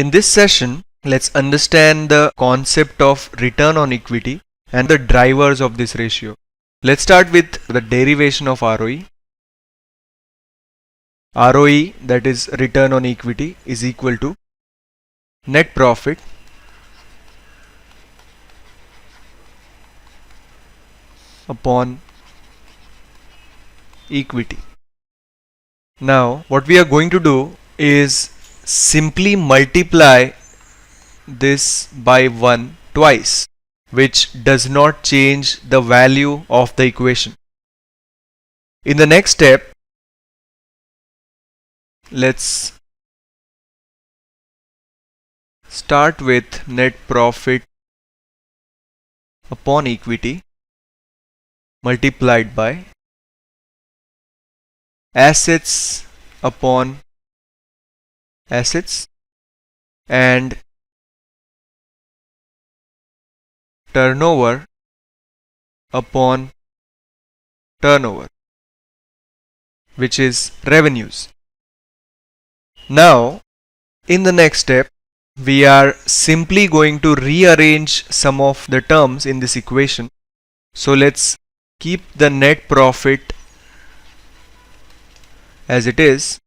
In this session, let's understand the concept of return on equity and the drivers of this ratio. Let's start with the derivation of ROE. ROE, that is return on equity, is equal to net profit upon equity. Now, what we are going to do is simply multiply this by 1 twice, which does not change the value of the equation. In the next step, let's start with net profit upon equity multiplied by assets upon assets and turnover upon turnover, which is revenues. Now, in the next step, we are simply going to rearrange some of the terms in this equation. So let's keep the net profit as it is,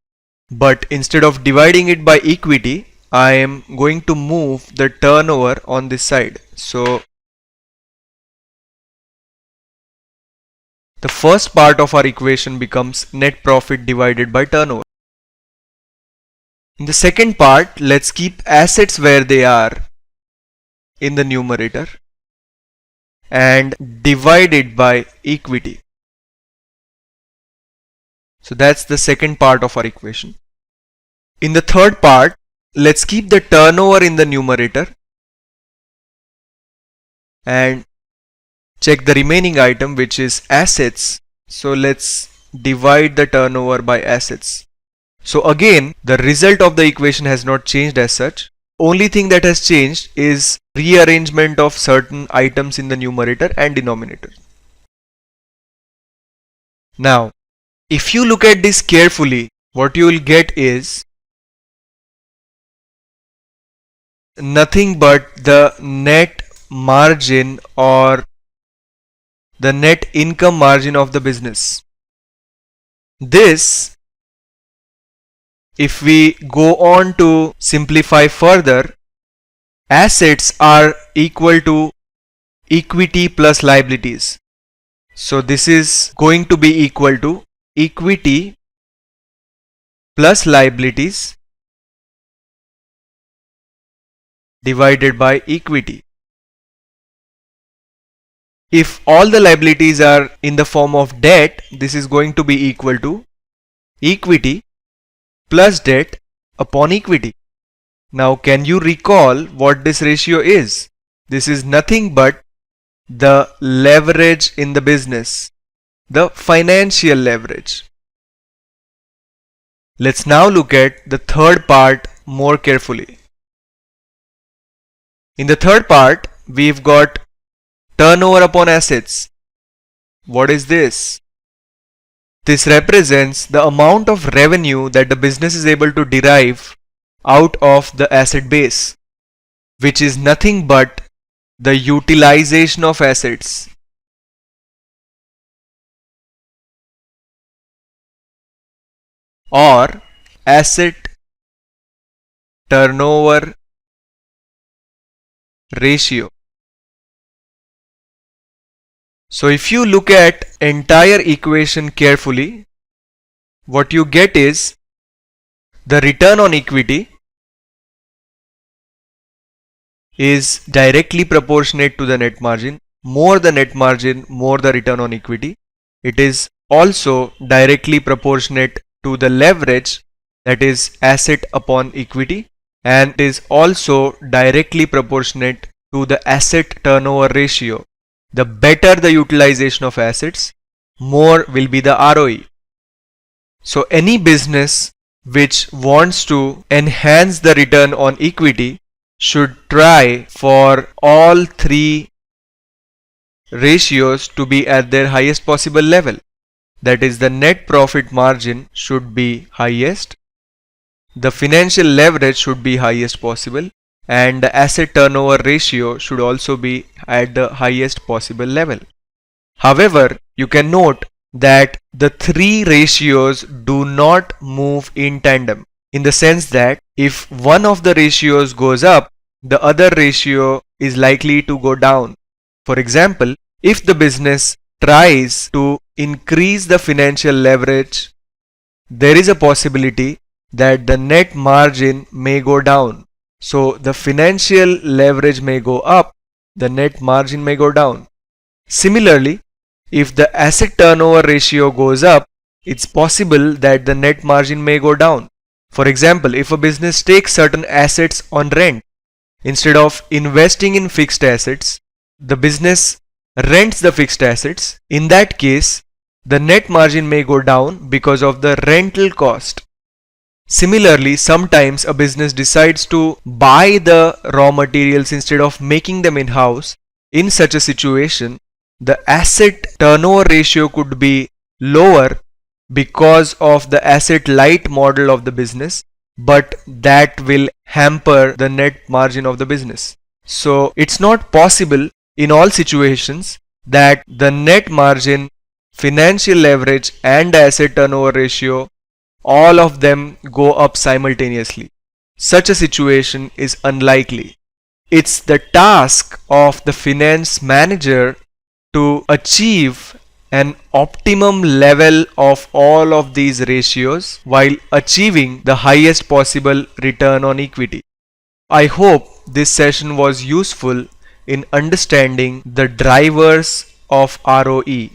but instead of dividing it by equity, I am going to move the turnover on this side. So the first part of our equation becomes net profit divided by turnover. In the second part, let's keep assets where they are in the numerator and divide it by equity. So that's the second part of our equation. In the third part, let's keep the turnover in the numerator and check the remaining item, which is assets. So let's divide the turnover by assets. So again, the result of the equation has not changed as such. Only thing that has changed is rearrangement of certain items in the numerator and denominator. Now, if you look at this carefully, what you will get is nothing but the net margin or the net income margin of the business. This, if we go on to simplify further, assets are equal to equity plus liabilities. So this is going to be equal to equity plus liabilities divided by equity. If all the liabilities are in the form of debt, this is going to be equal to equity plus debt upon equity. Now, can you recall what this ratio is? This is nothing but the leverage in the business, the financial leverage. Let's now look at the third part more carefully. In the third part, we've got turnover upon assets. What is this? This represents the amount of revenue that the business is able to derive out of the asset base, which is nothing but the utilization of assets. Or asset turnover ratio. So if you look at entire equation carefully, what you get is the return on equity is directly proportionate to the net margin. More the net margin, more the return on equity. It is also directly proportionate to the leverage, that is asset upon equity, and is also directly proportionate to the asset turnover ratio. The better the utilization of assets, more will be the ROE. So any business which wants to enhance the return on equity should try for all three ratios to be at their highest possible level. That is, the net profit margin should be highest, the financial leverage should be highest possible, and the asset turnover ratio should also be at the highest possible level. However, you can note that the three ratios do not move in tandem, in the sense that if one of the ratios goes up, the other ratio is likely to go down. For example, if the business tries to increase the financial leverage, there is a possibility that the net margin may go down. So the financial leverage may go up, the net margin may go down. Similarly, if the asset turnover ratio goes up, it's possible that the net margin may go down. For example, if a business takes certain assets on rent, instead of investing in fixed assets, the business rents the fixed assets. In that case, the net margin may go down because of the rental cost. Similarly, sometimes a business decides to buy the raw materials instead of making them in-house. In such a situation, the asset turnover ratio could be lower because of the asset light model of the business, but that will hamper the net margin of the business. So it's not possible in all situations that the net margin, financial leverage and asset turnover ratio, all of them go up simultaneously. Such a situation is unlikely. It's the task of the finance manager to achieve an optimum level of all of these ratios while achieving the highest possible return on equity. I hope this session was useful in understanding the drivers of ROE.